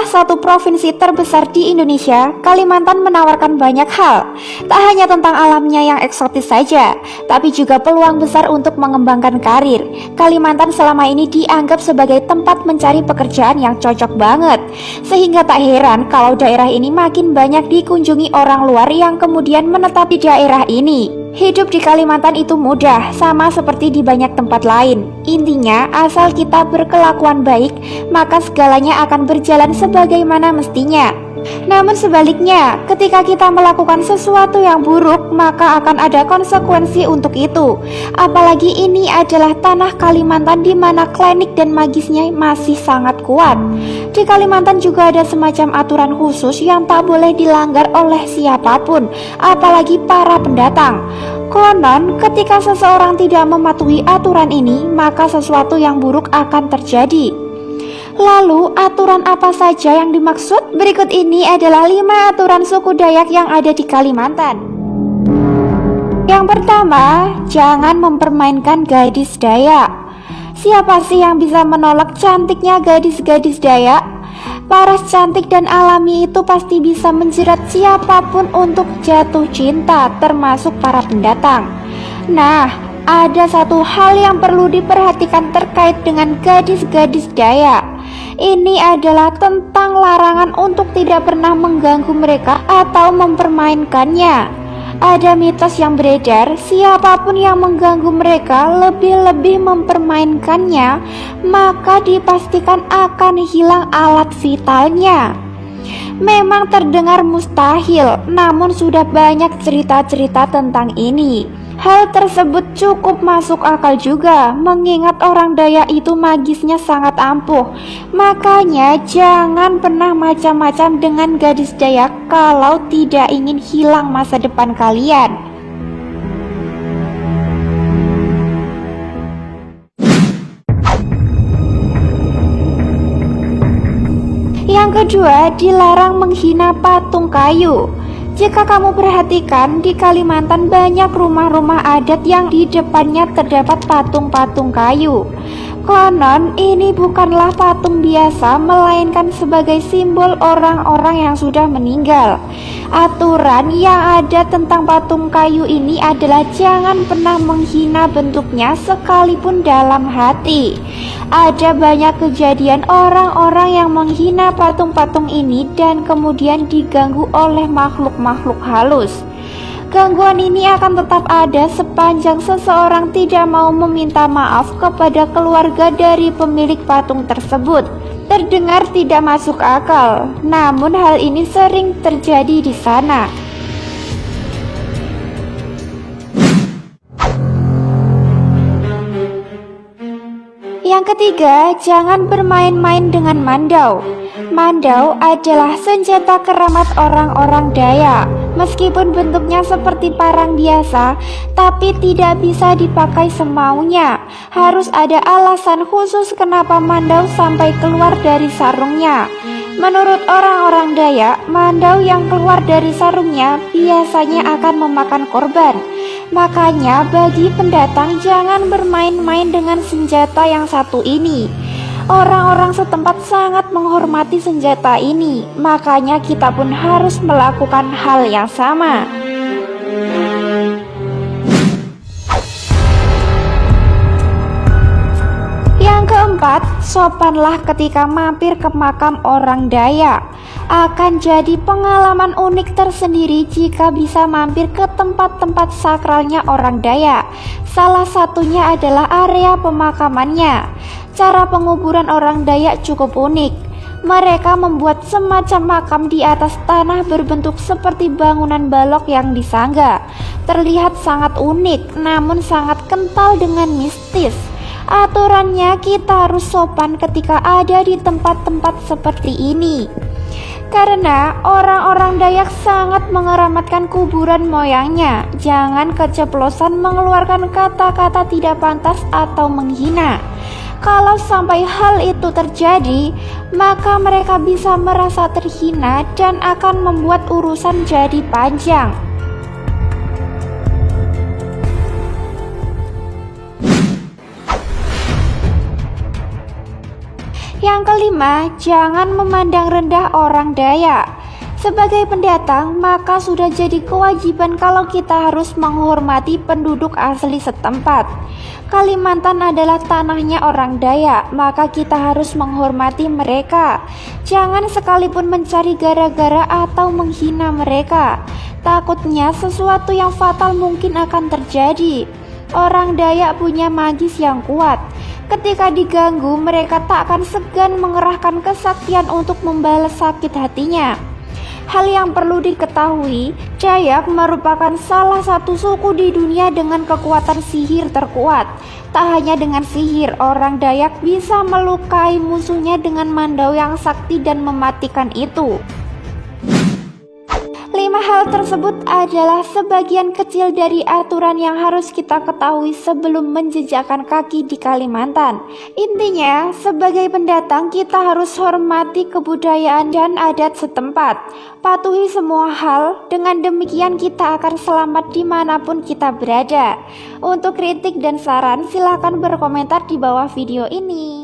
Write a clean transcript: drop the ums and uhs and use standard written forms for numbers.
salah satu provinsi terbesar di Indonesia, Kalimantan menawarkan banyak hal. Tak hanya tentang alamnya yang eksotis saja, tapi juga peluang besar untuk mengembangkan karir. Kalimantan selama ini dianggap sebagai tempat mencari pekerjaan yang cocok banget. Sehingga tak heran kalau daerah ini makin banyak dikunjungi orang luar yang kemudian menetap di daerah ini. Hidup di Kalimantan itu mudah, sama seperti di banyak tempat lain. Intinya, asal kita berkelakuan baik, maka segalanya akan berjalan sebagaimana mestinya. Namun sebaliknya, ketika kita melakukan sesuatu yang buruk, maka akan ada konsekuensi untuk itu. Apalagi ini adalah tanah Kalimantan di mana klinik dan magisnya masih sangat kuat. Di Kalimantan juga ada semacam aturan khusus yang tak boleh dilanggar oleh siapapun, apalagi para pendatang. Konon, ketika seseorang tidak mematuhi aturan ini, maka sesuatu yang buruk akan terjadi. Lalu, aturan apa saja yang dimaksud? Berikut ini adalah 5 aturan suku Dayak yang ada di Kalimantan. Yang pertama, jangan mempermainkan gadis Dayak. Siapa sih yang bisa menolak cantiknya gadis-gadis Dayak? Paras cantik dan alami itu pasti bisa menjerat siapapun untuk jatuh cinta, termasuk para pendatang. Nah, ada satu hal yang perlu diperhatikan terkait dengan gadis-gadis Dayak. Ini adalah tentang larangan untuk tidak pernah mengganggu mereka atau mempermainkannya. Ada mitos yang beredar, siapapun yang mengganggu mereka lebih-lebih mempermainkannya, maka dipastikan akan hilang alat vitalnya. Memang terdengar mustahil, namun sudah banyak cerita-cerita tentang ini. Hal tersebut cukup masuk akal juga, mengingat orang Dayak itu magisnya sangat ampuh. Makanya jangan pernah macam-macam dengan gadis Dayak kalau tidak ingin hilang masa depan kalian. Yang kedua, dilarang menghina patung kayu. Jika kamu perhatikan, di Kalimantan banyak rumah-rumah adat yang di depannya terdapat patung-patung kayu. Konon, ini bukanlah patung biasa, melainkan sebagai simbol orang-orang yang sudah meninggal. Aturan yang ada tentang patung kayu ini adalah jangan pernah menghina bentuknya sekalipun dalam hati. Ada banyak kejadian orang-orang yang menghina patung-patung ini dan kemudian diganggu oleh makhluk-makhluk halus. Gangguan ini akan tetap ada sepanjang seseorang tidak mau meminta maaf kepada keluarga dari pemilik patung tersebut. Terdengar tidak masuk akal, namun hal ini sering terjadi di sana. Yang ketiga, jangan bermain-main dengan mandau. Mandau adalah senjata keramat orang-orang Dayak. Meskipun bentuknya seperti parang biasa, tapi tidak bisa dipakai semaunya. Harus ada alasan khusus kenapa mandau sampai keluar dari sarungnya. Menurut orang-orang Dayak, mandau yang keluar dari sarungnya biasanya akan memakan korban. Makanya bagi pendatang jangan bermain-main dengan senjata yang satu ini. Orang-orang setempat sangat menghormati senjata ini, makanya kita pun harus melakukan hal yang sama. Yang keempat, sopanlah ketika mampir ke makam orang Dayak. Akan jadi pengalaman unik tersendiri jika bisa mampir ke tempat-tempat sakralnya orang Dayak. Salah satunya adalah area pemakamannya. Cara penguburan orang Dayak cukup unik. Mereka membuat semacam makam di atas tanah berbentuk seperti bangunan balok yang disangga. Terlihat sangat unik, namun sangat kental dengan mistis. Aturannya kita harus sopan ketika ada di tempat-tempat seperti ini. Karena orang-orang Dayak sangat mengeраmatkan kuburan moyangnya. Jangan keceplosan mengeluarkan kata-kata tidak pantas atau menghina. Kalau sampai hal itu terjadi, maka mereka bisa merasa terhina dan akan membuat urusan jadi panjang. Yang kelima, jangan memandang rendah orang Dayak. Sebagai pendatang, maka sudah jadi kewajiban kalau kita harus menghormati penduduk asli setempat. Kalimantan adalah tanahnya orang Dayak, maka kita harus menghormati mereka. Jangan sekalipun mencari gara-gara atau menghina mereka. Takutnya sesuatu yang fatal mungkin akan terjadi. Orang Dayak punya magis yang kuat. Ketika diganggu, mereka tak akan segan mengerahkan kesaktian untuk membalas sakit hatinya. Hal yang perlu diketahui, Dayak merupakan salah satu suku di dunia dengan kekuatan sihir terkuat. Tak hanya dengan sihir, orang Dayak bisa melukai musuhnya dengan mandau yang sakti dan mematikan itu. 5 hal tersebut adalah sebagian kecil dari aturan yang harus kita ketahui sebelum menjejakkan kaki di Kalimantan. Intinya, sebagai pendatang kita harus hormati kebudayaan dan adat setempat. Patuhi semua hal, dengan demikian kita akan selamat dimanapun kita berada. Untuk kritik dan saran, silahkan berkomentar di bawah video ini.